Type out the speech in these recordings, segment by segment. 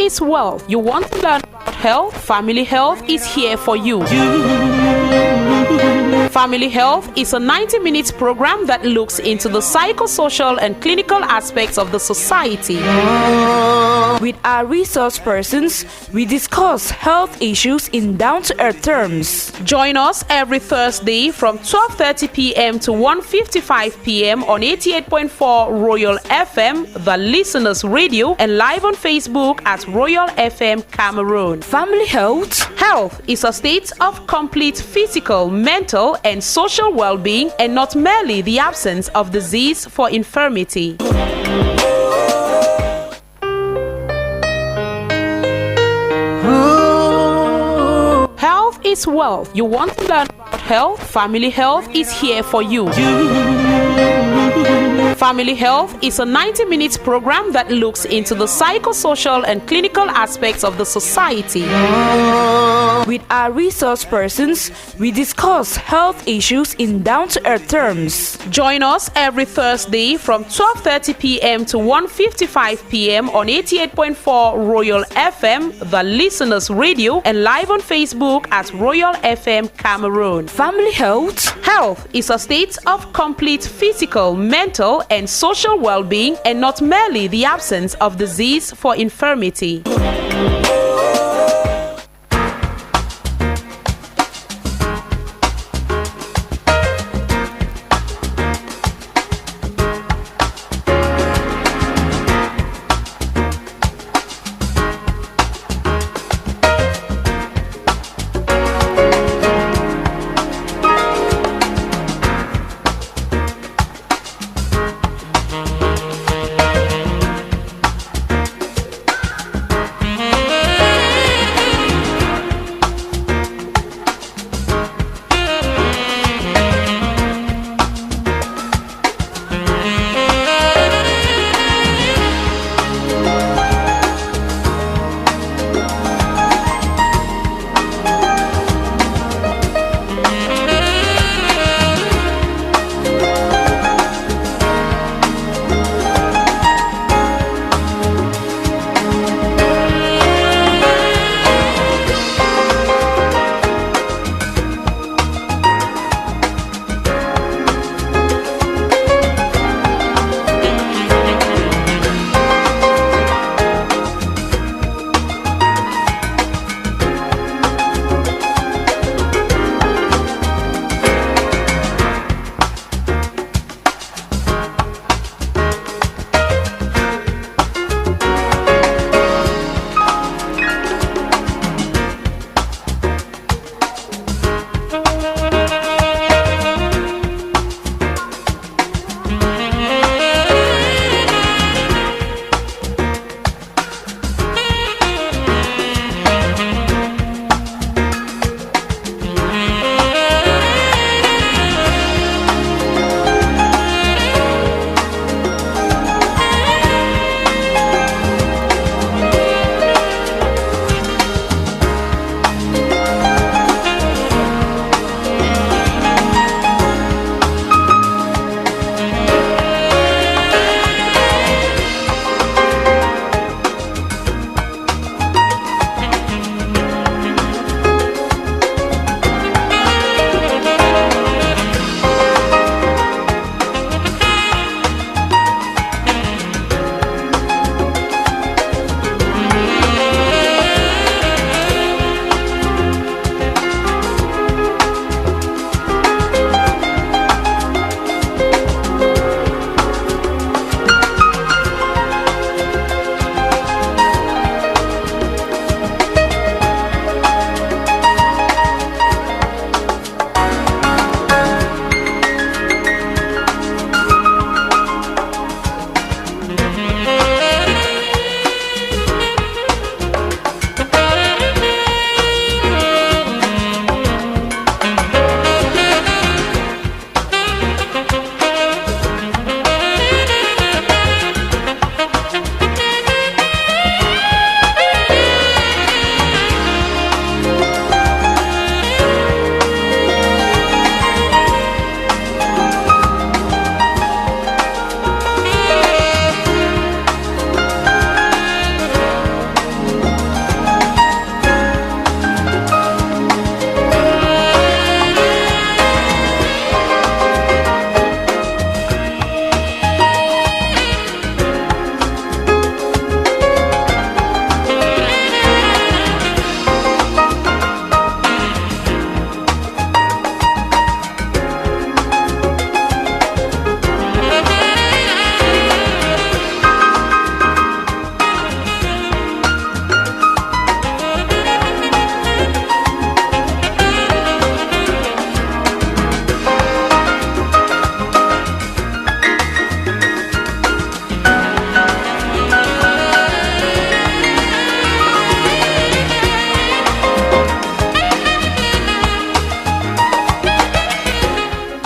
is wealth. You want to learn about health? Family Health is here for you. Family Health is a 90-minute program that looks into the psychosocial and clinical aspects of the society. With our resource persons, we discuss health issues in down-to-earth terms. Join us every Thursday from 12:30 p.m. to 1:55 p.m. on 88.4 Royal FM, the Listeners Radio, and live on Facebook at Royal FM Cameroon. Family Health. Health is a state of complete physical, mental, and social well-being, and not merely the absence of disease for infirmity. Health is wealth. You want to learn about health? Family Health is here for you. Family Health is a 90-minute program that looks into the psychosocial and clinical aspects of the society. With our resource persons, we discuss health issues in down-to-earth terms. Join us every Thursday from 12:30 p.m. to 1:55 p.m. on 88.4 Royal FM, the Listeners Radio, and live on Facebook at Royal FM Cameroon. Family Health. Health is a state of complete physical, mental, and social well-being, and not merely the absence of disease for infirmity.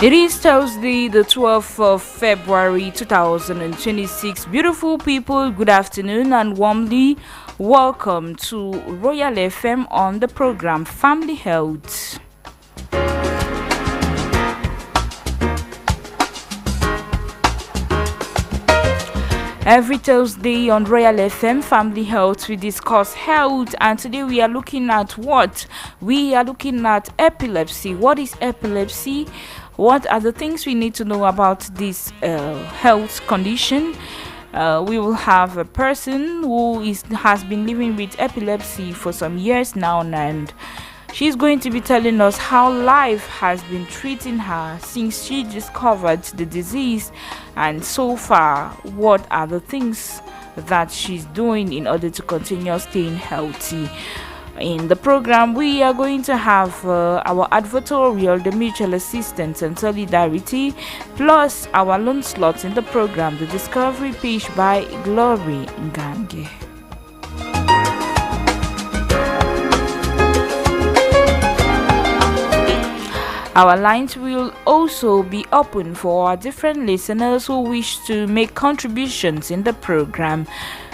It is Thursday, the 12th of February 2026. Beautiful people, good afternoon and warmly welcome to Royal FM on the program Family Health. Every Thursday on Royal FM Family Health, we discuss health, and today we are looking at what? We are looking at epilepsy. What is epilepsy? What are the things we need to know about this health condition? We will have a person who has been living with epilepsy for some years now, and she's going to be telling us how life has been treating her since she discovered the disease, and so far, what are the things that she's doing in order to continue staying healthy. In the program, we are going to have our advertorial, the mutual assistance and solidarity, plus our lone slot in the program, the discovery page by Glory Ngange. Our lines will also be open for our different listeners who wish to make contributions in the program.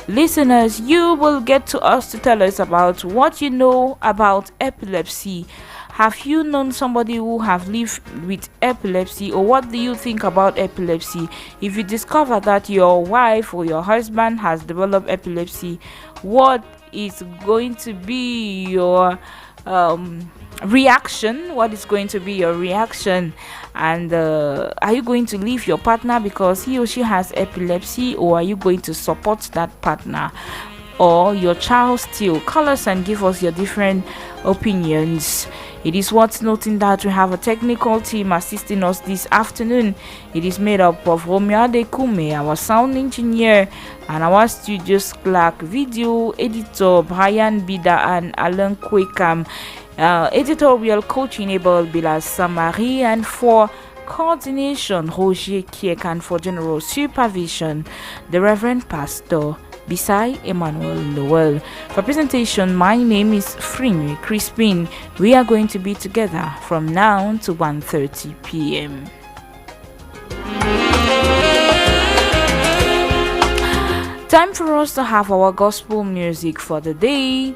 Listeners, you will get to us to tell us about what you know about epilepsy. Have you known somebody who have lived with epilepsy, or what do you think about epilepsy? If you discover that your wife or your husband has developed epilepsy, what is going to be your reaction? What is going to be your reaction? And are you going to leave your partner because he or she has epilepsy, or are you going to support that partner or your child still? Call us and give us your different opinions. It is worth noting that we have a technical team assisting us this afternoon. It is made up of Romeo Adekume, our sound engineer, and our studios clerk, video editor Brian Bida and Alan Kwekam. Editorial coaching Abel Bila Samari, and for coordination Roger Kiek, and for general supervision the Reverend Pastor Bisai Emmanuel Noel. For presentation, my name is Frinwe Crispin. We are going to be together from now to 1:30 p.m. Time for us to have our gospel music for the day.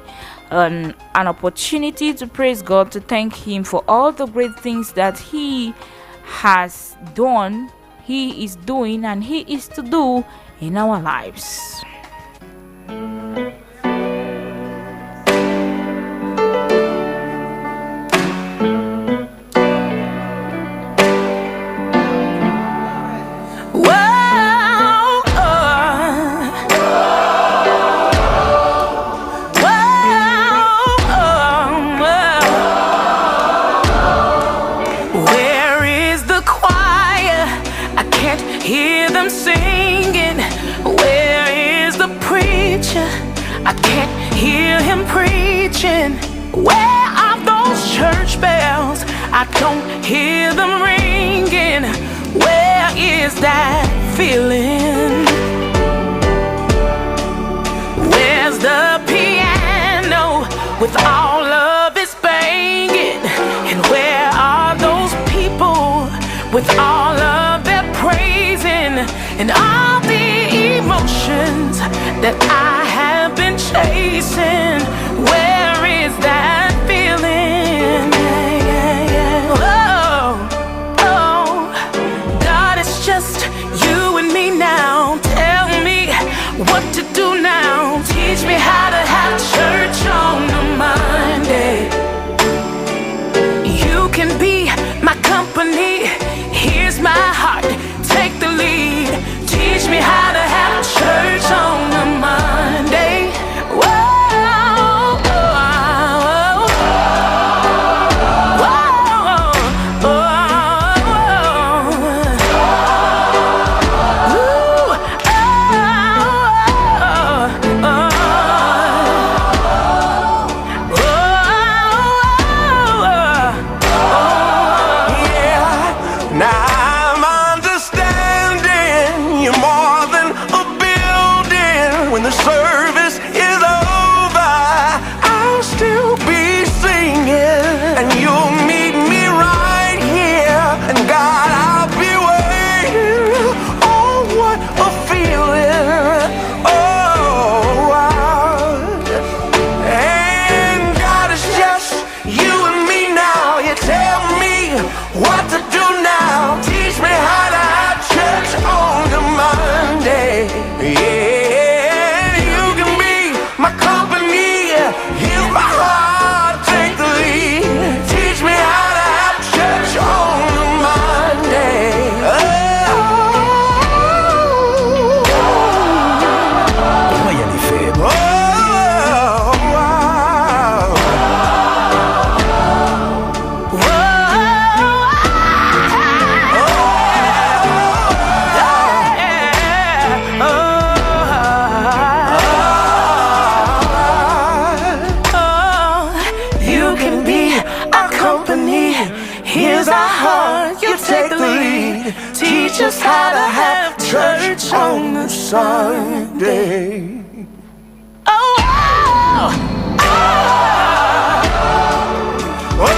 An opportunity to praise God, to thank Him for all the great things that He has done, He is doing, and He is to do in our lives. I can't hear him preaching. Where are those church bells? I don't hear them ringing. Where is that feeling? Where's the piano with all of its banging? And where are those people with all of their praising and all the emotions that I have been chasing? Where is that feeling? Oh, oh, God, it's just you and me now. Tell me what to do now. Teach me how to have church on a Monday. You can be my company. Here's my heart. Take the lead. Teach me how to have church on a Monday. us how to have church on a Sunday. Oh, oh, oh, oh.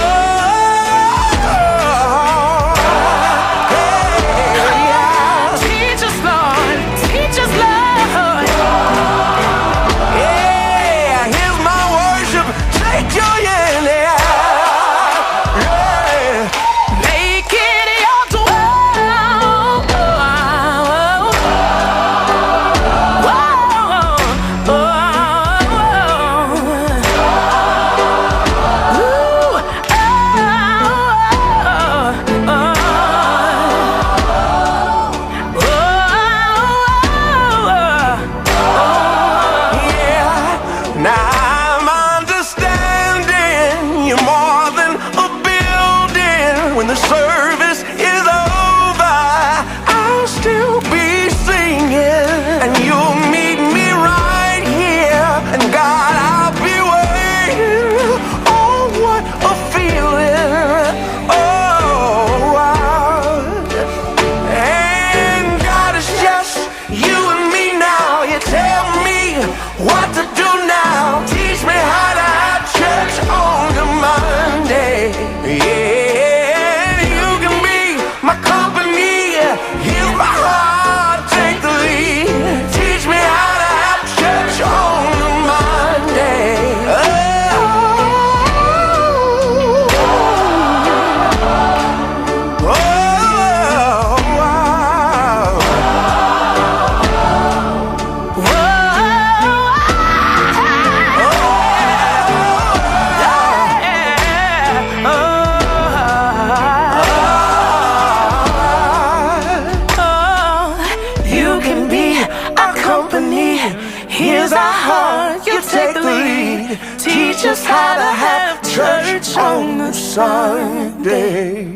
Teach us how to have church on a Sunday.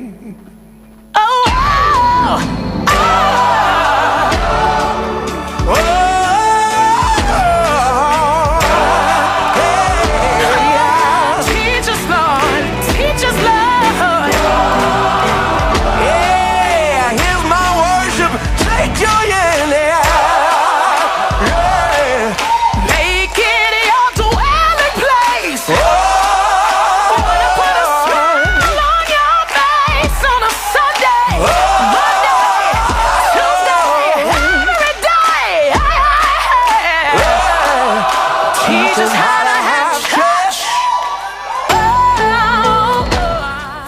Oh, oh, oh, oh, yeah. Teach us, Lord. Teach us, Lord. Yeah, here's my worship. Take your hand, yeah.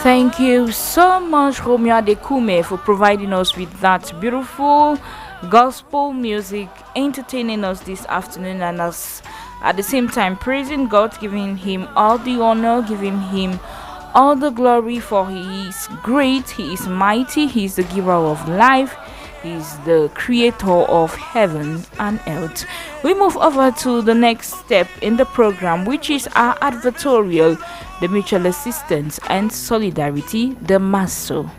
Thank you so much, Romeo Adekume, for providing us with that beautiful gospel music, entertaining us this afternoon, and us at the same time praising God, giving Him all the honor, giving Him all the glory, for He is great, He is mighty, He is the giver of life, He is the creator of heaven and earth. We move over to the next step in the program, which is our advertorial, the Mutual Assistance and Solidarity, the MASO.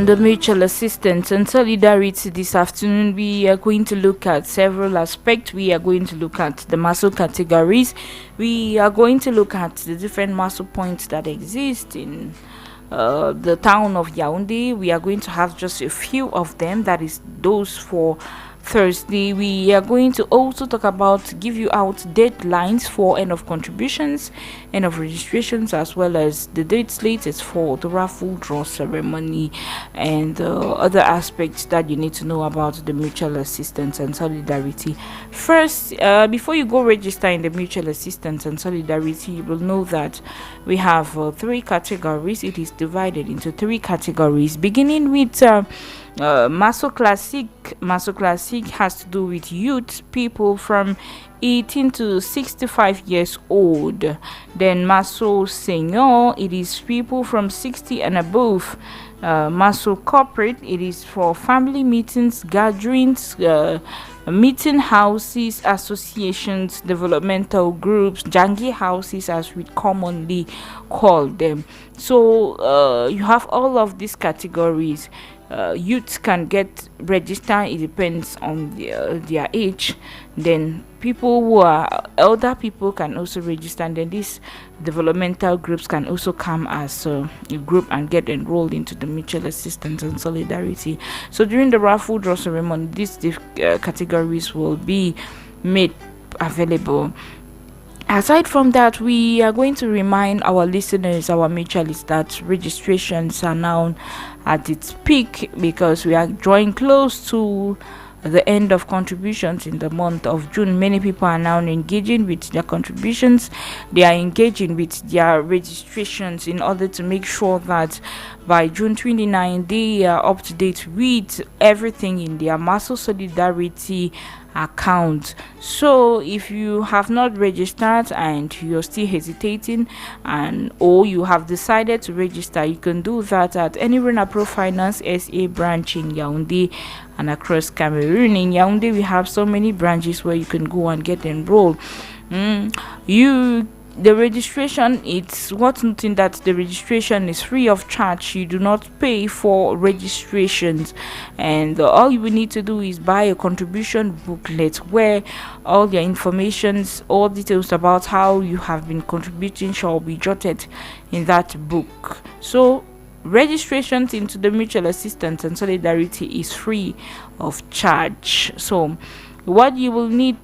The Mutual Assistance and Solidarity this afternoon, we are going to look at several aspects. We are going to look at the MASO categories. We are going to look at the different MASO points that exist in the town of Yaoundé. We are going to have just a few of them, that is those for Thursday. We are going to also talk about, give you out deadlines for end of contributions, end of registrations, as well as the date slated for the raffle draw ceremony and other aspects that you need to know about the Mutual Assistance and Solidarity. First, before you go register in the Mutual Assistance and Solidarity, you will know that we have three categories. It is divided into three categories, beginning with Maso Classic has to do with youth, people from 18 to 65 years old. Then Maso Senior, it is people from 60 and above. Maso Corporate, it is for family meetings, gatherings, meeting houses, associations, developmental groups, jangi houses as we commonly call them. So you have all of these categories. Youths can get registered, it depends on their age. Then people who are elder people can also register, and then these developmental groups can also come as a group and get enrolled into the mutual assistance and solidarity. So during the raffle draw ceremony, these categories will be made available. Aside from that, we are going to remind our listeners, our mutualists, that registrations are now at its peak because we are drawing close to the end of contributions in the month of June. Many people are now engaging with their contributions. They are engaging with their registrations in order to make sure that by June 29 they are up to date with everything in their Maso Solidarity account. So if you have not registered and you're still hesitating, and or you have decided to register, you can do that at any Renapro Finance SA branch in Yaoundé and across Cameroon. In Yaoundé we have so many branches where you can go and get enrolled. The registration, it's worth noting that the registration is free of charge. You do not pay for registrations, and all you will need to do is buy a contribution booklet where all your informations, all details about how you have been contributing shall be jotted in that book. So registrations into the mutual assistance and solidarity is free of charge. So what you will need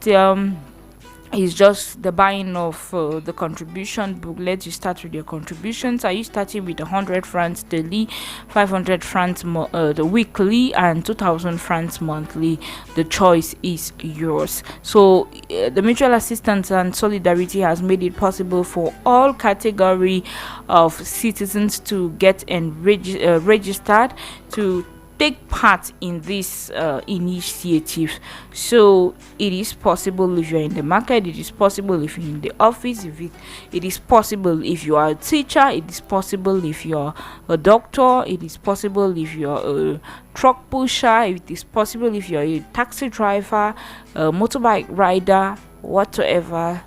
is just the buying of the contribution booklet. You start with your contributions. Are you starting with 100 francs daily, 500 francs the weekly, and 2,000 francs monthly? The choice is yours. So the mutual assistance and solidarity has made it possible for all category of citizens to get and registered to take part in this initiative. So it is possible if you're in the market, it is possible if you're in the office, it is possible if you are a teacher, it is possible if you're a doctor, it is possible if you're a truck pusher, it is possible if you're a taxi driver, a motorbike rider, whatever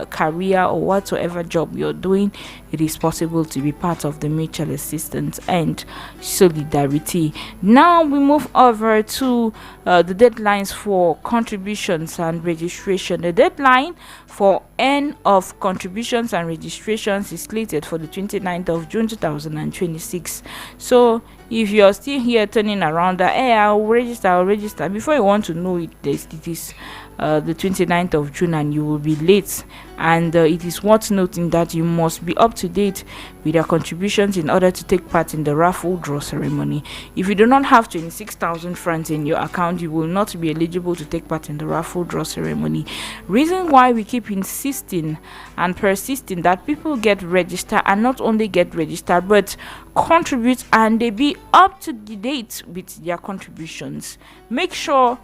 career or whatsoever job you're doing, it is possible to be part of the mutual assistance and solidarity. Now we move over to the deadlines for contributions and registration. The deadline for end of contributions and registrations is slated for the 29th of June 2026. So if you're still here turning around that, hey, I'll register, before you want to know it, it is the 29th of June and you will be late. And it is worth noting that you must be up to date with your contributions in order to take part in the raffle draw ceremony. If you do not have 26,000 francs in your account, you will not be eligible to take part in the raffle draw ceremony. Reason why we keep insisting and persisting that people get registered, and not only get registered but contribute, and they be up to date with their contributions. Make sure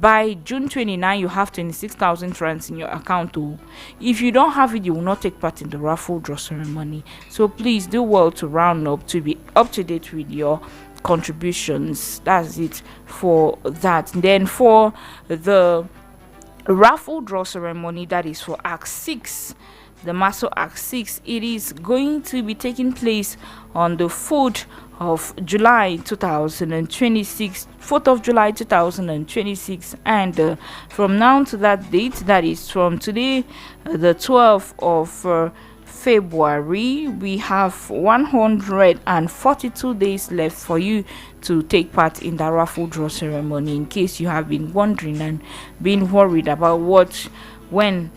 by June 29 you have 26,000 francs in your account. If you don't have it, you will not take part in the raffle draw ceremony. So please do well to round up to be up to date with your contributions. That's it for that. Then for the raffle draw ceremony, that is for Act 6, the Maso Act 6, it is going to be taking place on the 4th of July 2026, 4th of July 2026, and from now to that date, that is from today, the 12th of February, we have 142 days left for you to take part in the raffle draw ceremony. In case you have been wondering and been worried about when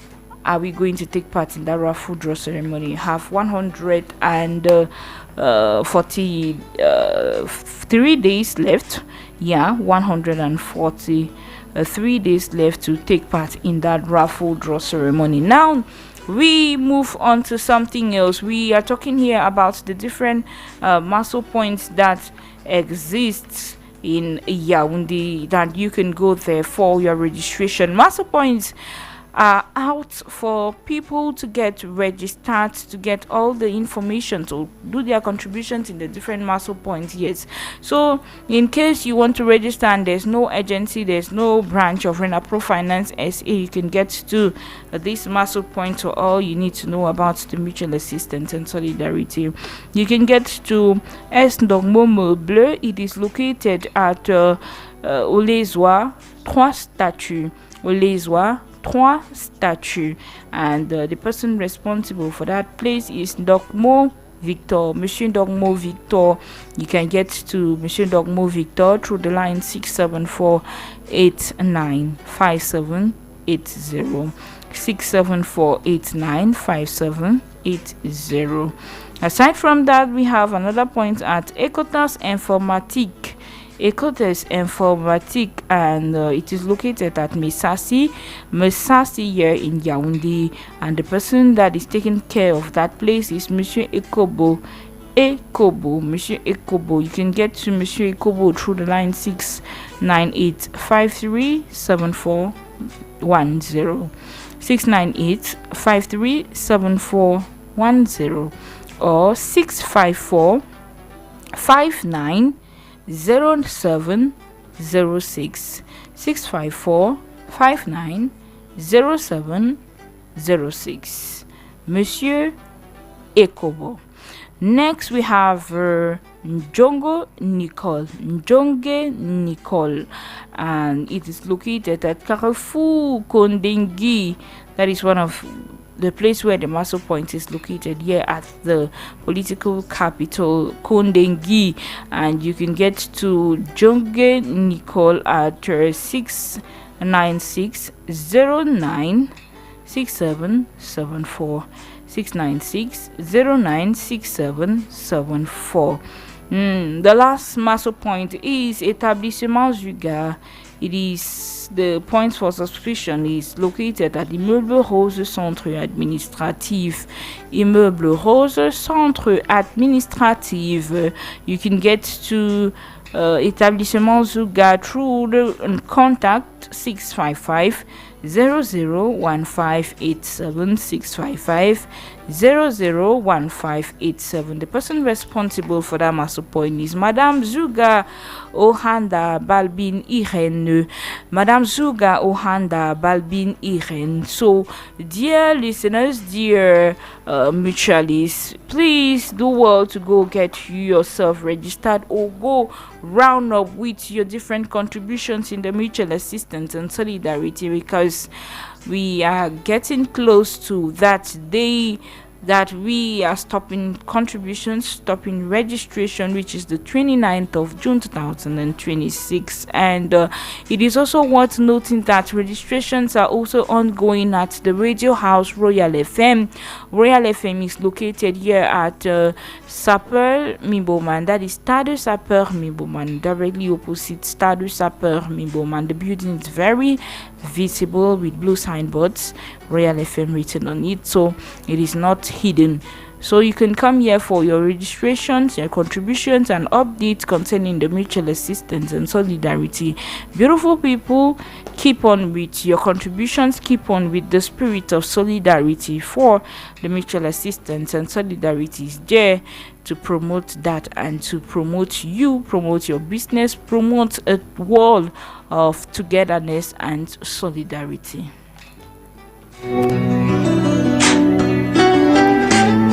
are we going to take part in that raffle draw ceremony, you have 143 days left. 143 days left to take part in that raffle draw ceremony. Now we move on to something else. We are talking here about the different muscle points that exist in Yaoundé, that you can go there for your registration. Master points are out for people to get registered, to get all the information, to do their contributions in the different muscle points. Yes, so in case you want to register and there's no agency, there's no branch of Renapro Finance SA, you can get to this muscle point. So all you need to know about the mutual assistance and solidarity, you can get to S. Ndongmo Meuble. It is located at Olezoa 3 Statues. Olezoa 3 Statues, and the person responsible for that place is Ndongmo Victor, Monsieur Ndongmo Victor. You can get to Monsieur Ndongmo Victor through the line 674-895780. 674-895780. Aside from that, we have another point at Ecotas Informatique. Ecotes Informatique, and it is located at Mesasi here in Yaoundé, and the person that is taking care of that place is Monsieur Ekobo. Monsieur Ekobo. You can get to Monsieur Ekobo through the line 698-537410. 698-537410 or 654-590706. 654-590706. Monsieur Ekobo. Next we have Njonge Nicole, and it is located at Carrefour Kondengi. That is one of the place where the muscle point is located here at the political capital Kondengi, and you can get to Njonge Nicole at 696096774. 696096774. The last muscle point is Établissement Zuga. It is the points for subscription is located at Immeuble Rose Centre Administratif. Immeuble Rose Centre Administratif. You can get to Établissement Zuga through the contact 655 001587 655 001587. The person responsible for that muscle point is Madame Zuga Ohanda Balbin Irene. Madame Zuga Ohanda Balbin Irene. So, dear listeners, dear mutualists, please do well to go get yourself registered or go round up with your different contributions in the mutual assistance and solidarity, because we are getting close to that day that we are stopping contributions, stopping registration, which is the 29th of June 2026. And it is also worth noting that registrations are also ongoing at the radio house Royal FM. Royal FM is located here at Sapeur Mimboman. That is Stade Sapeur Mimboman, directly opposite Stade Sapeur Mimboman. The building is very visible with blue signboards, Royal FM written on it, so it is not hidden. So you can come here for your registrations, your contributions, and updates concerning the mutual assistance and solidarity. Beautiful people, keep on with your contributions, keep on with the spirit of solidarity, for the mutual assistance and solidarity is there to promote that and to promote you, promote your business, promote a world of togetherness and solidarity.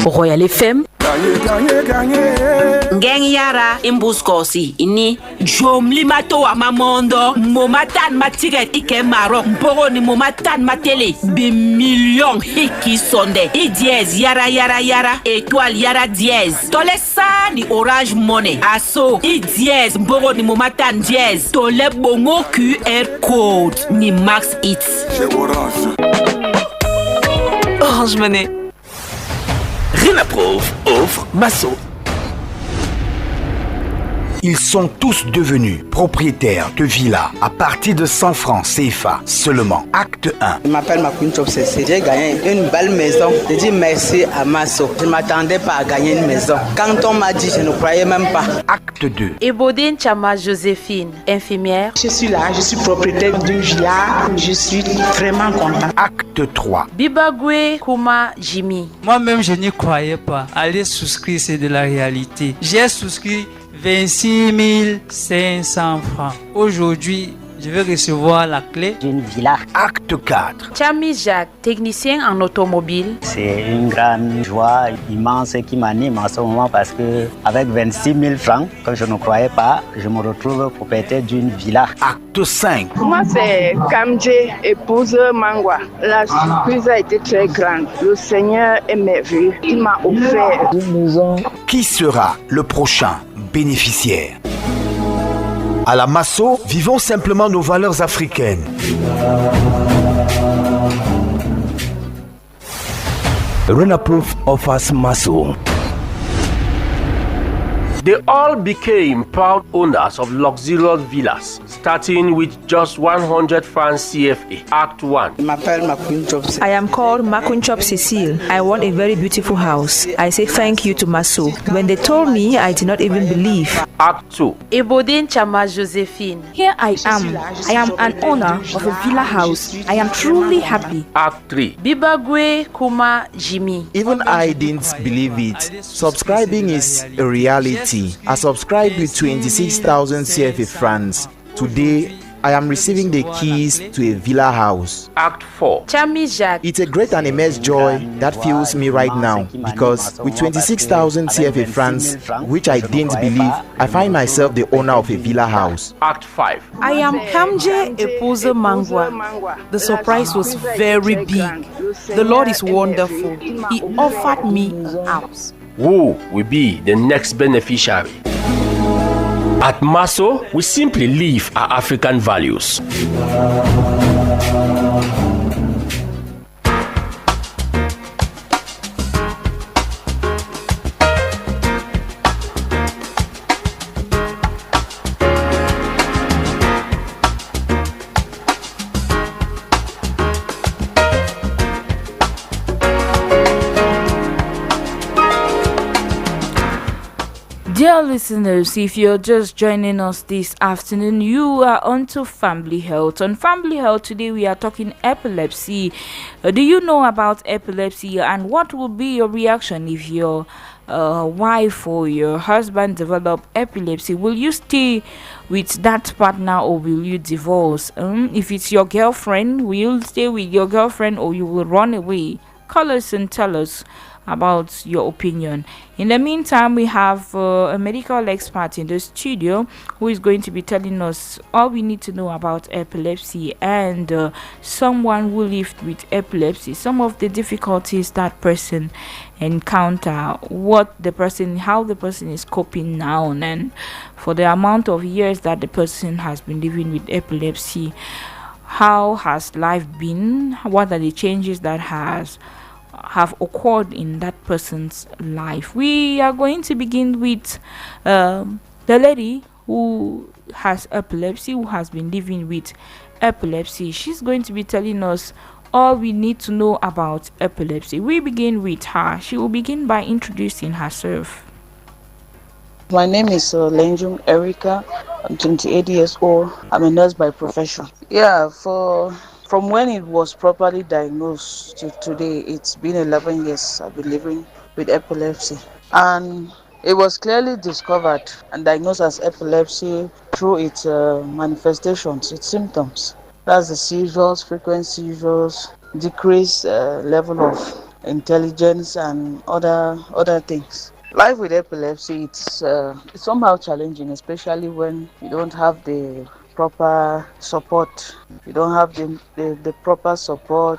Royal FM Ngeng yara imbuskosi ini jomli mato wa mamondo momatan matiret ike maro mporo ni momatan matele be million hiki sonde i diez yara étoile yara diez tole sa ni Orange Money aso i diez mporo ni momatan diez tole bongo QR code ni Max Hits Orange Money. Renaprove offre Masso. Ils sont tous devenus propriétaires de villas à partir de 100 francs CFA seulement. Acte 1. Je m'appelle Makunchop Cécile. J'ai gagné une belle maison. Je dis merci à Masso. Je ne m'attendais pas à gagner une maison. Quand on m'a dit, je ne croyais même pas. Acte 2. Ebodine Chama Joséphine, infirmière. Je suis là, je suis propriétaire d'une villa. Je suis vraiment content. Acte 3. Bibagwe Kuma Jimmy. Moi-même, je n'y croyais pas. Aller souscrire, c'est de la réalité. J'ai souscrit 26 500 francs. Aujourd'hui, je vais recevoir la clé d'une villa. Acte 4. Chami Jacques, technicien en automobile. C'est une grande joie immense qui m'anime en ce moment parce que avec 26 000 francs, que je ne croyais pas, je me retrouve propriétaire d'une villa. Acte 5. Moi, c'est Kamje, épouse Mangwa. La surprise a été très grande. Le Seigneur est merveilleux. Il m'a offert une maison. Qui sera le prochain bénéficiaire? À la Masso, vivons simplement nos valeurs africaines. Renaproof offers Masso. They all became proud owners of luxurious villas, starting with just 100 francs CFA. Act 1. I am called Makunchop Cecile. I want a very beautiful house. I say thank you to Masso. When they told me, I did not even believe. Act 2. Ebodine Chama Joséphine. Here I am. I am an owner of a villa house. I am truly happy. Act 3. Bibagwe Kuma Jimmy. Even I didn't believe it. Subscribing is a reality. I subscribed with 26,000 CFA francs. Today, I am receiving the keys to a villa house. Act 4. Chami Jacques. It's a great and immense joy that fills me right now because with 26,000 CFA francs, which I didn't believe, I find myself the owner of a villa house. Act 5. I am Kamje Epose Mangwa. The surprise was very big. The Lord is wonderful. He offered me a house. Who will be the next beneficiary? At Masso, we simply live our African values. Dear listeners, if you're just joining us this afternoon, you are onto Family Health. On Family Health today, we are talking epilepsy. Do you know about epilepsy, and what will be your reaction if your wife or your husband develop epilepsy? Will you stay with that partner or will you divorce? If it's your girlfriend, will you stay with your girlfriend or you will run away? Call us and tell us about your opinion. In the meantime, we have a medical expert in the studio who is going to be telling us all we need to know about epilepsy and someone who lived with epilepsy, some of the difficulties that person encounter, how the person is coping now, and for the amount of years that the person has been living with epilepsy, how has life been, what are the changes that have occurred in that person's life. We are going to begin with the lady who has epilepsy, who has been living with epilepsy. She's going to be telling us all we need to know about epilepsy. We begin with her. She will begin by introducing herself. My name is Lenjung Erica. I'm 28 years old. I'm a nurse by profession. From when it was properly diagnosed to today, it's been 11 years I've been living with epilepsy. And it was clearly discovered and diagnosed as epilepsy through its manifestations, its symptoms. That's the seizures, frequent seizures, decreased level of intelligence and other things. Life with epilepsy, it's somehow challenging, especially when you don't have the proper support. You don't have the proper support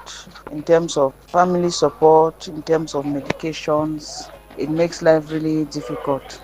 in terms of family support, in terms of medications. It makes life really difficult.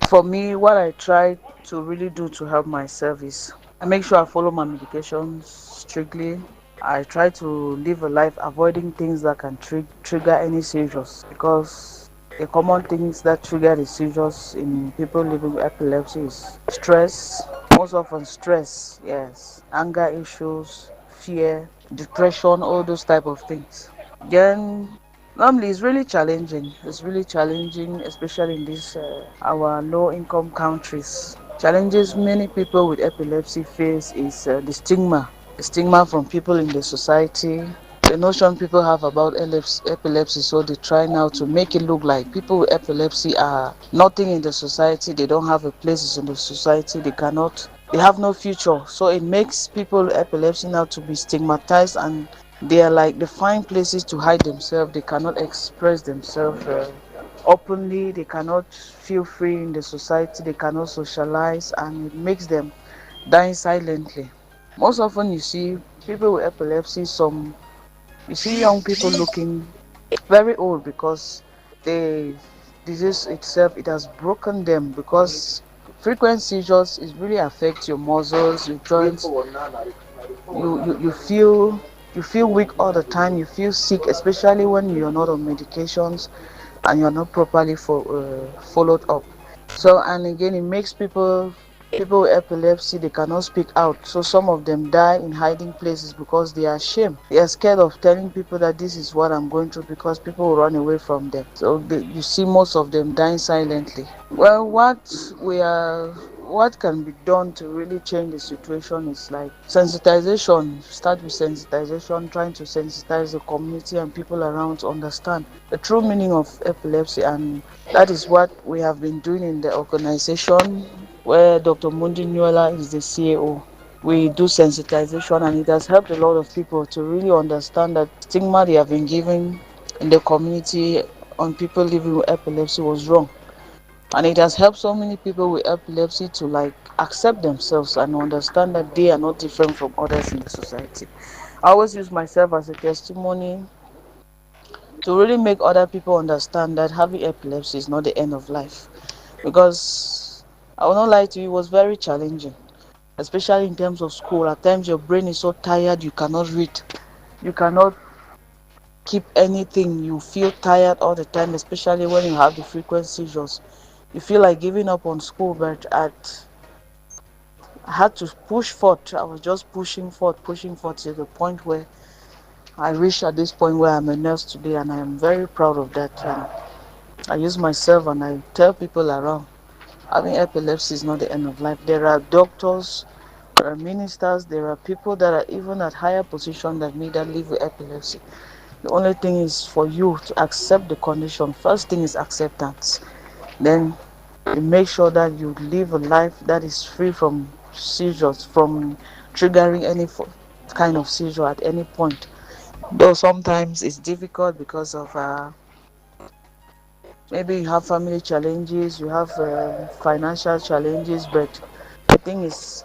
For me, what I try to really do to help myself is I make sure I follow my medications strictly. I try to live a life avoiding things that can trigger any seizures, because The common things that trigger the seizures in people living with epilepsy is stress, most often stress, yes, anger issues, fear, depression, all those type of things. Then normally it's really challenging. It's really challenging, especially in these our low-income countries. Challenges many people with epilepsy face is the stigma from people in the society, the notion people have about epilepsy, so they try now to make it look like people with epilepsy are nothing in the society, they don't have a place in the society, they have no future. So it makes people with epilepsy now to be stigmatized, and they find places to hide themselves, they cannot express themselves openly, they cannot feel free in the society, they cannot socialize, and it makes them die silently. Most often you see people with epilepsy, you see young people looking very old because the disease itself, it has broken them, because frequent seizures is really affect your muscles, your joints. You feel weak all the time, you feel sick, especially when you're not on medications and you're not properly followed up. So, and again, it makes people with epilepsy, they cannot speak out. So some of them die in hiding places because they are ashamed. They are scared of telling people that this is what I'm going through, because people will run away from them. So you see most of them dying silently. Well, what can be done to really change the situation is like sensitization. Start with sensitization, trying to sensitize the community and people around to understand the true meaning of epilepsy, and that is what we have been doing in the organization where Dr. Mundi Nuela is the CAO. We do sensitization, and it has helped a lot of people to really understand that stigma they have been given in the community on people living with epilepsy was wrong. And it has helped so many people with epilepsy to accept themselves and understand that they are not different from others in the society. I always use myself as a testimony to really make other people understand that having epilepsy is not the end of life. Because I will not lie to you, it was very challenging, especially in terms of school. At times your brain is so tired, you cannot read, you cannot keep anything, you feel tired all the time, especially when you have the frequent seizures. You feel like giving up on school, but I had to push forth. I was just pushing forth to the point where I reached at this point where I'm a nurse today, and I am very proud of that. And I use myself and I tell people around, having epilepsy is not the end of life. There are doctors, there are ministers, there are people that are even at higher position than me that live with epilepsy. The only thing is for you to accept the condition. First thing is acceptance. Then you make sure that you live a life that is free from seizures, from triggering any kind of seizure at any point. Though sometimes it's difficult because of maybe you have family challenges, you have financial challenges, but the thing is,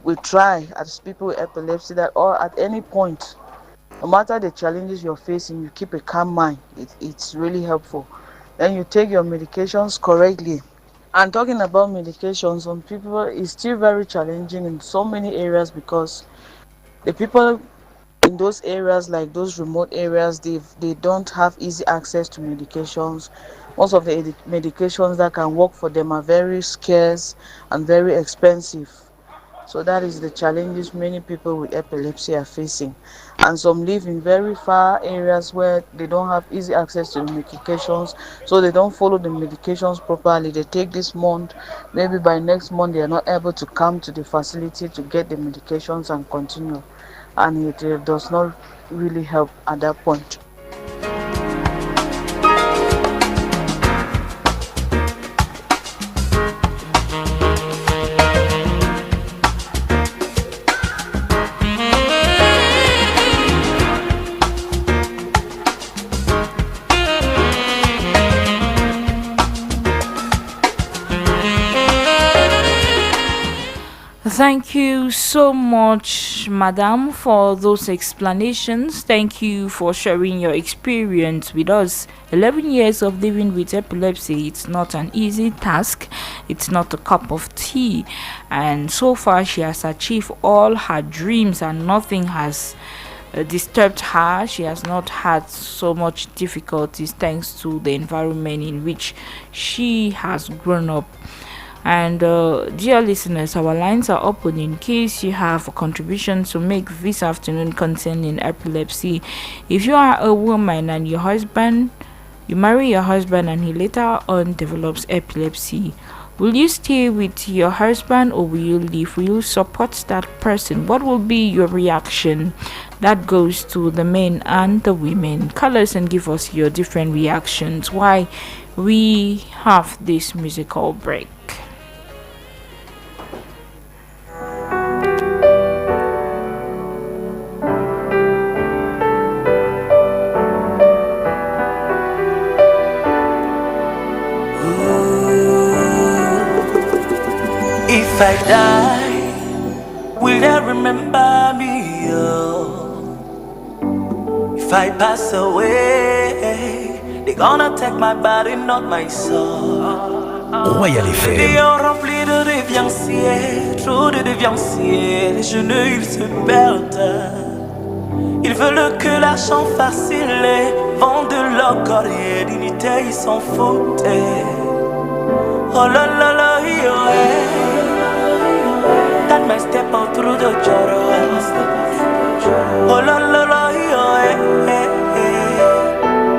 we try as people with epilepsy that or at any point, no matter the challenges you're facing, you keep a calm mind. It's really helpful. Then you take your medications correctly. And talking about medications, on people, it's still very challenging in so many areas, because the people in those areas, like those remote areas, they don't have easy access to medications. Most of the medications that can work for them are very scarce and very expensive. So that is the challenges many people with epilepsy are facing. And some live in very far areas where they don't have easy access to the medications, so they don't follow the medications properly. They take this month, maybe by next month they are not able to come to the facility to get the medications and continue. And it does not really help at that point. Thank you so much, Madam, for those explanations. Thank you for sharing your experience with us. 11 years of living with epilepsy, it's not an easy task. It's not a cup of tea. And so far, she has achieved all her dreams, and nothing has disturbed her. She has not had so much difficulties thanks to the environment in which she has grown up. And dear listeners, our lines are open in case you have a contribution to make this afternoon concerning epilepsy. If you are a woman and you marry your husband and he later on develops epilepsy, will you stay with your husband or will you leave? Will you support that person? What will be your reaction? That goes to the men and the women. Call us and give us your different reactions. Why we have this musical break. If I die, will they remember me? Oh. If I pass away, they gonna take my body, not my soul. Royal FM. Des remplis de dévianciers, trop de dévianciers, les genoux ils se perdent. Ils veulent que l'argent facile vendent leur corps et dignité, ils s'en foutent. Oh la la la, that might step out through the joro. Oh la la la,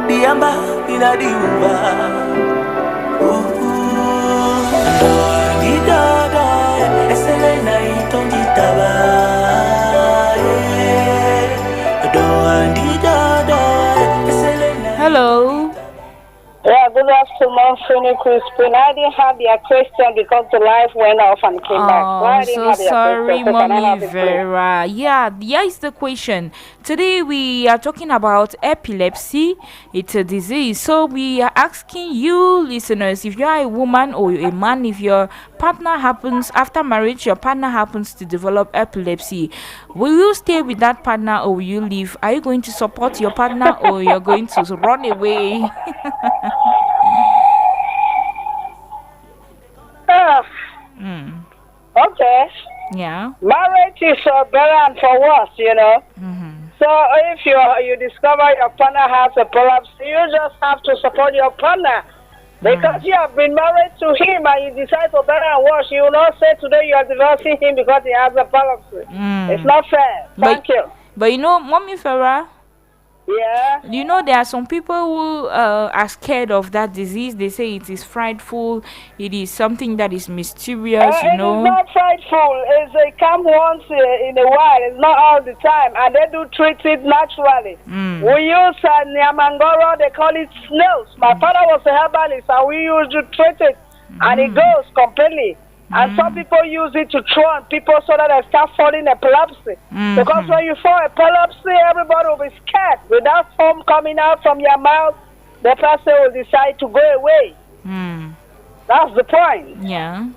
diamba ina diuba. Di da da, esele na itondi taba. Di da da, esele na. Hello. Yeah, good afternoon, Finny Crispin. I didn't have your question because the light went off and came back. I'm so sorry, Mommy Vera. Yeah, is the question. Today we are talking about epilepsy. It's a disease. So we are asking you, listeners, if you are a woman or a man, if your partner happens, after marriage, your partner happens to develop epilepsy, will you stay with that partner or will you leave? Are you going to support your partner or you're going to run away? Okay. Yeah. Marriage is better and for worse, you know. So if you discover your partner has epilepsy, you just have to support your partner. Because you have been married to him and you decide for better and worse, you will not say today you are divorcing him because he has epilepsy. It's not fair. Thank you. But you know, Mommy Farah, yeah. You know, there are some people who are scared of that disease. They say it is frightful. It is something that is mysterious, you know. It's not frightful. It's a come once in a while. It's not all the time. And they do treat it naturally. We use Nyamangoro, they call it snails. My father was a herbalist and we used to treat it. And it goes completely. And some people use it to throw on people so that they start falling epilepsy. Because when you fall epilepsy, everybody will be scared. With that foam coming out from your mouth, the person will decide to go away. That's the point. Yeah.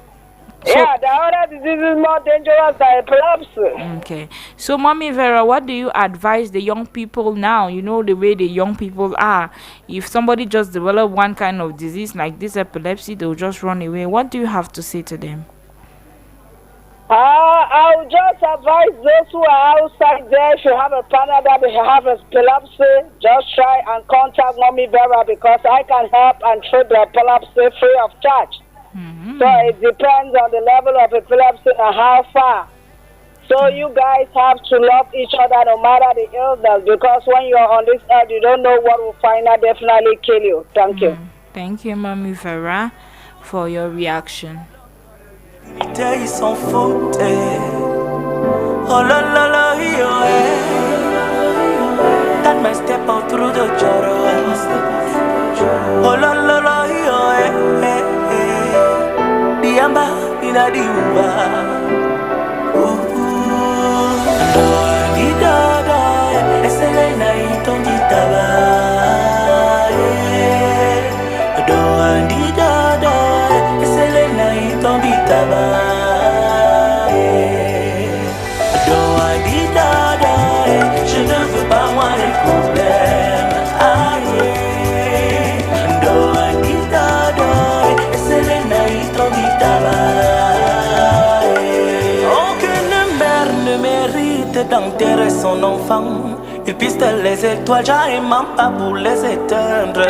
Yeah, the other disease is more dangerous than epilepsy. Okay. So, Mommy Vera, what do you advise the young people now? You know, the way the young people are. If somebody just develop one kind of disease like this epilepsy, they'll just run away. What do you have to say to them? I would just advise those who are outside there, if you have a partner that have epilepsy, just try and contact Mommy Vera because I can help and treat the epilepsy free of charge. So it depends on the level of epilepsy and how far. So you guys have to love each other no matter the illness because when you're on this earth, you don't know what will finally definitely kill you. Thank you. Thank you, Mommy Vera, for your reaction. Ils s'en foutent. Oh la la la, that might step out through the joro. Oh la la la, diamba ina diuba. Di da da, esele na itondi taba. Di da da, esele na itondi taba. Di da da, je ne veux pas moi les problèmes. Di da da, esele na itondi taba. d'enterrer son enfant. Il piste les étoiles, j'arrive même pas pour les éteindre.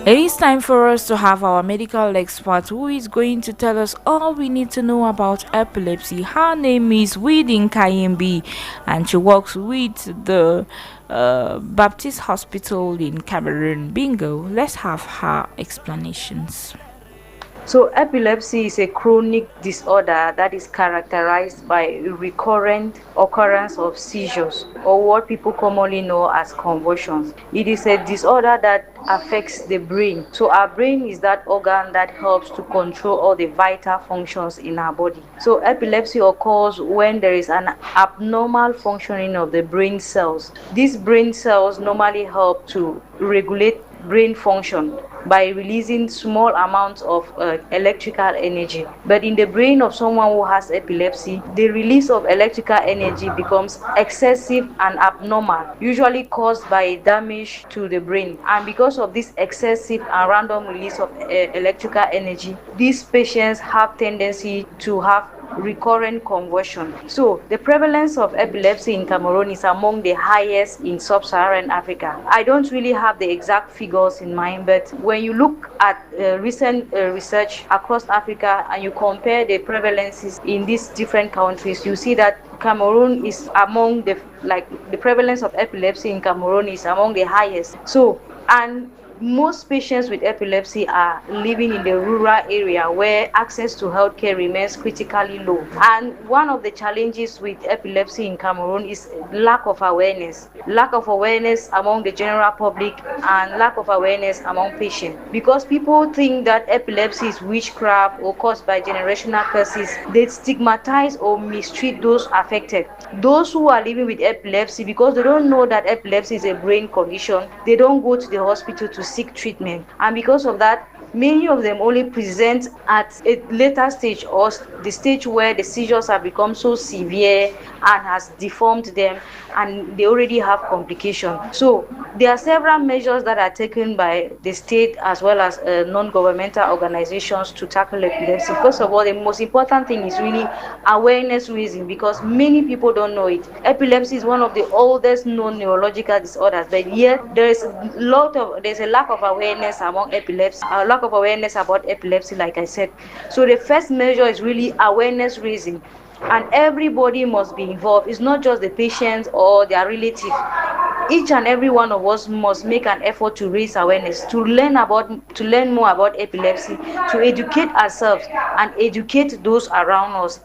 It is time for us to have our medical expert who is going to tell us all we need to know about epilepsy. Her name is Widin Kayembi and she works with the Baptist Hospital in Cameroon. Bingo, let's have her explanations. So epilepsy is a chronic disorder that is characterized by recurrent occurrence of seizures, or what people commonly know as convulsions. It is a disorder that affects the brain. So our brain is that organ that helps to control all the vital functions in our body. So epilepsy occurs when there is an abnormal functioning of the brain cells. These brain cells normally help to regulate brain function by releasing small amounts of electrical energy. But in the brain of someone who has epilepsy, the release of electrical energy becomes excessive and abnormal, usually caused by damage to the brain. And because of this excessive and random release of electrical energy, these patients have tendency to have recurrent convulsion. So the prevalence of epilepsy in Cameroon is among the highest in sub-Saharan Africa. I don't really have the exact figures in mind, but when you look at recent research across Africa and you compare the prevalences in these different countries, you see that Cameroon is among the prevalence of epilepsy in Cameroon is among the highest. So, and most patients with epilepsy are living in the rural area where access to healthcare remains critically low. And one of the challenges with epilepsy in Cameroon is lack of awareness. Lack of awareness among the general public and lack of awareness among patients. Because people think that epilepsy is witchcraft or caused by generational curses, they stigmatize or mistreat those affected. Those who are living with epilepsy, because they don't know that epilepsy is a brain condition, they don't go to the hospital to seek treatment, and because of that, many of them only present at a later stage, or the stage where the seizures have become so severe and has deformed them and they already have complications. So there are several measures that are taken by the state as well as non-governmental organizations to tackle epilepsy. First of all, the most important thing is really awareness raising, because many people don't know it. Epilepsy is one of the oldest known neurological disorders, but yet there's a lack of awareness among epilepsy, a lack of awareness about epilepsy, like I said. So the first measure is really awareness raising, and everybody must be involved. It's not just the patients or their relative. Each and every one of us must make an effort to raise awareness, to learn more about epilepsy, to educate ourselves and educate those around us.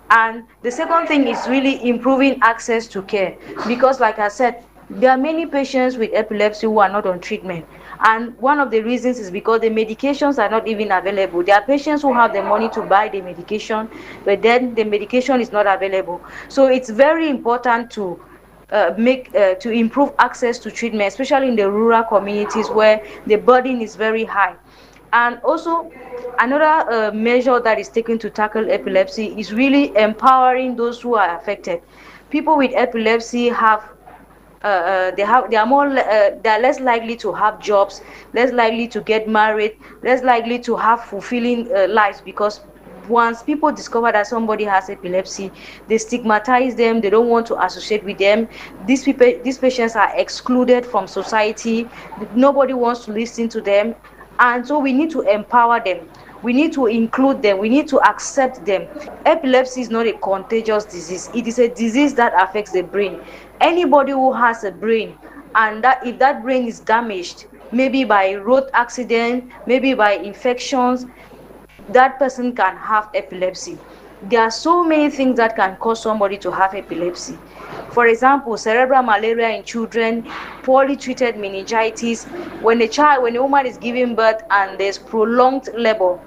And the second thing is really improving access to care, because like I said, there are many patients with epilepsy who are not on treatment. And one of the reasons is because the medications are not even available. There are patients who have the money to buy the medication, but then the medication is not available. So it's very important to improve access to treatment, especially in the rural communities where the burden is very high. And also, another measure that is taken to tackle epilepsy is really empowering those who are affected. People with epilepsy they are less likely to have jobs, less likely to get married, less likely to have fulfilling lives, because once people discover that somebody has epilepsy, they stigmatize them, they don't want to associate with them. These patients are excluded from society. Nobody wants to listen to them. And so we need to empower them. We need to include them. We need to accept them. Epilepsy is not a contagious disease. It is a disease that affects the brain. Anybody who has a brain, and that if that brain is damaged, maybe by road accident, maybe by infections, that person can have epilepsy. There are so many things that can cause somebody to have epilepsy. For example, cerebral malaria in children, poorly treated meningitis. When a woman is giving birth and there's prolonged labor,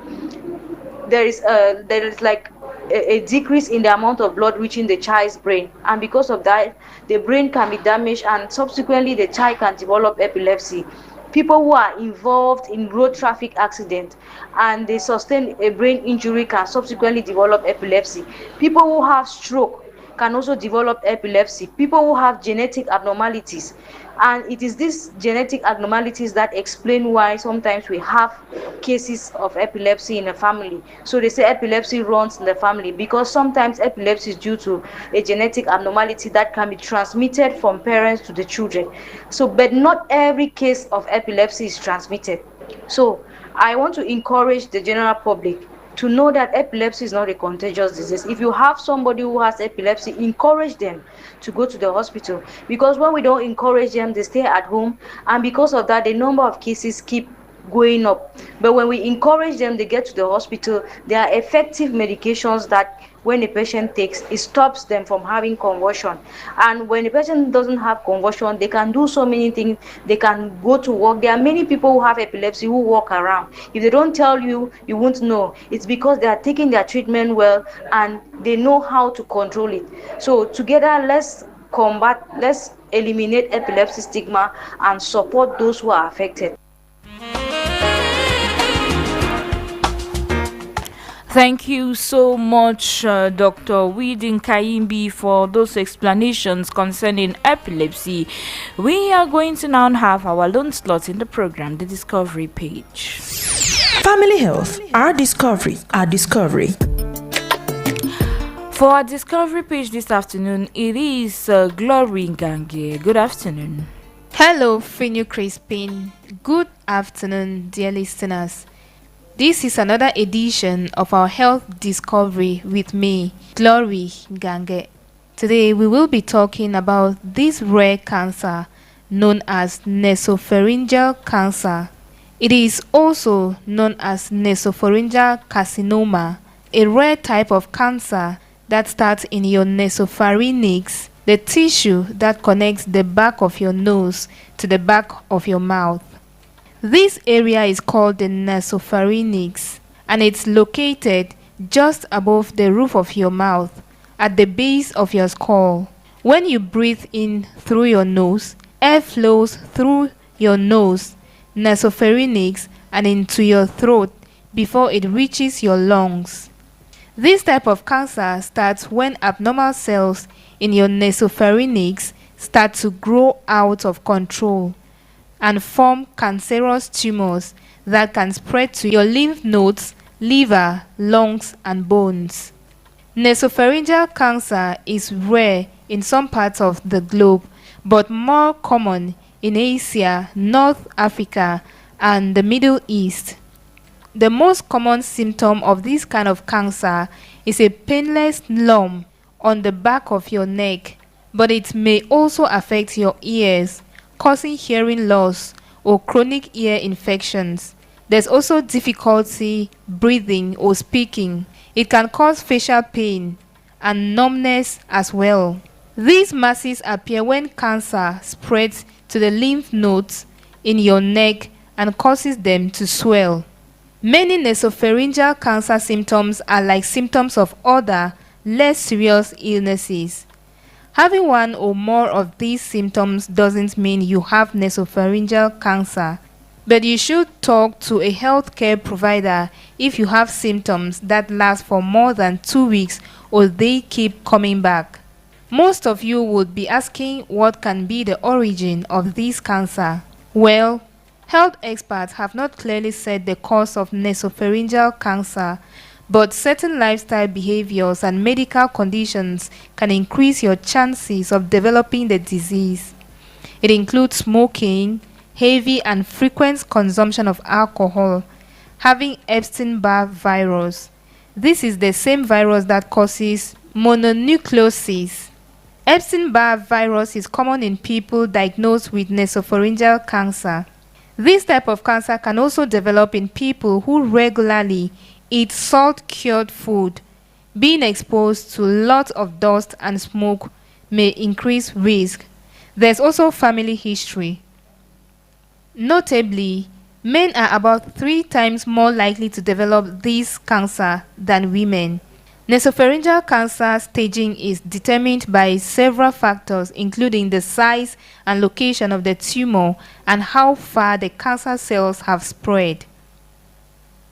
there is like a decrease in the amount of blood reaching the child's brain, and because of that, the brain can be damaged, and subsequently the child can develop epilepsy. People who are involved in road traffic accident and they sustain a brain injury can subsequently develop epilepsy. People who have stroke can also develop epilepsy. People who have genetic abnormalities. And it is these genetic abnormalities that explain why sometimes we have cases of epilepsy in a family. So they say epilepsy runs in the family because sometimes epilepsy is due to a genetic abnormality that can be transmitted from parents to the children. So, but not every case of epilepsy is transmitted. So I want to encourage the general public to know that epilepsy is not a contagious disease. If you have somebody who has epilepsy, encourage them to go to the hospital, because when we don't encourage them, they stay at home, and because of that, the number of cases keep going up. But when we encourage them, they get to the hospital. There are effective medications that when a patient takes, it stops them from having convulsion. And when a patient doesn't have convulsion, they can do so many things. They can go to work. There are many people who have epilepsy who walk around. If they don't tell you, you won't know. It's because they are taking their treatment well and they know how to control it. So together, let's eliminate epilepsy stigma and support those who are affected. Thank you so much, Dr. Weedin Kayimbi, for those explanations concerning epilepsy. We are going to now have our lone slot in the program, the Discovery page. Family Health, our discovery, our discovery. For our Discovery page this afternoon, it is Glory Ngange. Good afternoon. Hello, Finu Crispin. Good afternoon, dear listeners. This is another edition of our Health Discovery with me, Glory Gange. Today we will be talking about this rare cancer known as nasopharyngeal cancer. It is also known as nasopharyngeal carcinoma, a rare type of cancer that starts in your nasopharynx, the tissue that connects the back of your nose to the back of your mouth. This area is called the nasopharynx, and it's located just above the roof of your mouth, at the base of your skull. When you breathe in through your nose, air flows through your nose, nasopharynx, and into your throat before it reaches your lungs. This type of cancer starts when abnormal cells in your nasopharynx start to grow out of control and form cancerous tumors that can spread to your lymph nodes, liver, lungs, and bones. Nasopharyngeal cancer is rare in some parts of the globe, but more common in Asia, North Africa, and the Middle East. The most common symptom of this kind of cancer is a painless lump on the back of your neck, but it may also affect your ears, causing hearing loss or chronic ear infections. There's also difficulty breathing or speaking. It can cause facial pain and numbness as well. These masses appear when cancer spreads to the lymph nodes in your neck and causes them to swell. Many nasopharyngeal cancer symptoms are like symptoms of other, less serious illnesses. Having one or more of these symptoms doesn't mean you have nasopharyngeal cancer, but you should talk to a healthcare provider if you have symptoms that last for more than 2 weeks or they keep coming back. Most of you would be asking what can be the origin of this cancer. Well, health experts have not clearly said the cause of nasopharyngeal cancer, but certain lifestyle behaviors and medical conditions can increase your chances of developing the disease. It includes smoking, heavy and frequent consumption of alcohol, having Epstein-Barr virus. This is the same virus that causes mononucleosis. Epstein-Barr virus is common in people diagnosed with nasopharyngeal cancer. This type of cancer can also develop in people who regularly eat salt-cured food. Being exposed to lots of dust and smoke may increase risk. There's also family history. Notably, men are about 3 times more likely to develop this cancer than women. Nasopharyngeal cancer staging is determined by several factors, including the size and location of the tumor and how far the cancer cells have spread.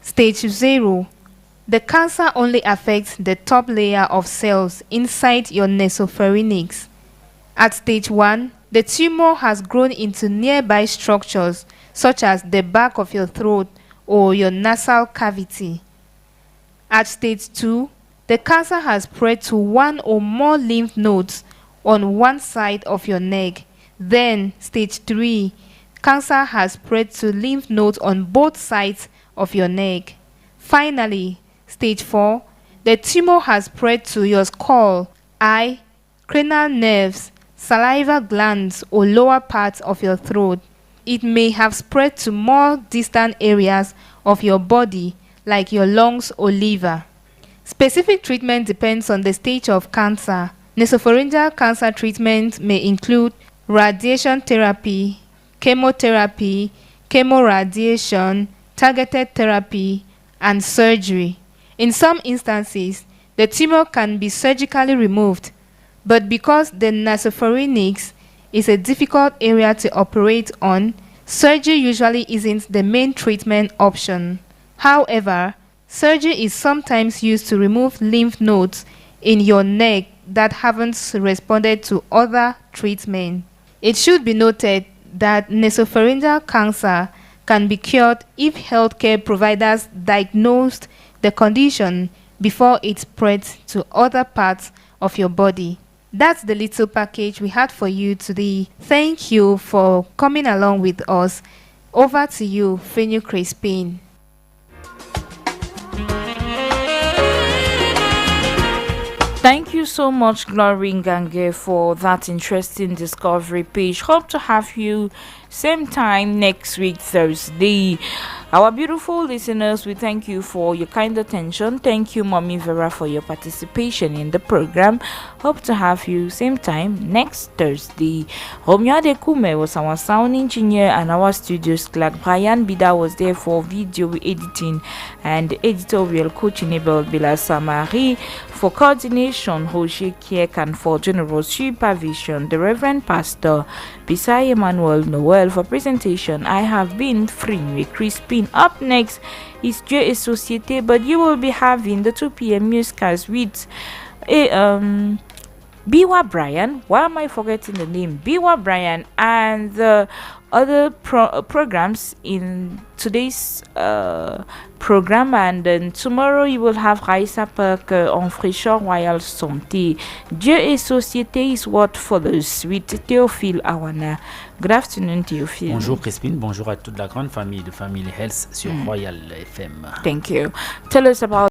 Stage 0. The cancer only affects the top layer of cells inside your nasopharynx. At stage 1, the tumor has grown into nearby structures such as the back of your throat or your nasal cavity. At stage 2, the cancer has spread to one or more lymph nodes on one side of your neck. Then, stage 3, cancer has spread to lymph nodes on both sides of your neck. Finally, stage 4, the tumor has spread to your skull, eye, cranial nerves, saliva glands, or lower parts of your throat. It may have spread to more distant areas of your body, like your lungs or liver. Specific treatment depends on the stage of cancer. Nasopharyngeal cancer treatment may include radiation therapy, chemotherapy, chemoradiation, targeted therapy, and surgery. In some instances, the tumor can be surgically removed, but because the nasopharynx is a difficult area to operate on, surgery usually isn't the main treatment option. However, surgery is sometimes used to remove lymph nodes in your neck that haven't responded to other treatment. It should be noted that nasopharyngeal cancer can be cured if healthcare providers diagnosed the condition before it spreads to other parts of your body. That's the little package we had for you today. Thank you for coming along with us. Over to you, Fenyo Crispin. Thank you so much, Glory Ngange, for that interesting discovery page. Hope to have you same time next week, Thursday. Our beautiful listeners, we thank you for your kind attention. Thank you, Mommy Vera, for your participation in the program. Hope to have you same time next Thursday. Romyade Kume was our sound engineer, and our studios clerk Brian Bida was there for video editing and editorial coaching about Bila Samari. For coordination, Roger Kiek, and for general supervision, the Reverend Pastor Bisai Emmanuel Noel. For presentation, I have been Frinwe Crispin. Up next is Dieu et Société, but you will be having the 2 p.m. newscast with Biwa Brian. Why am I forgetting the name? Biwa Brian, and the other programs in today's program, and then tomorrow you will have Raissa Park en fraîcheur Royal Santé. Dieu et Société is what follows with Théophile Awana. Good afternoon, Théophile. Bonjour Crispin, bonjour à toute la grande famille de Family Health sur Royal FM. Thank you. Tell us about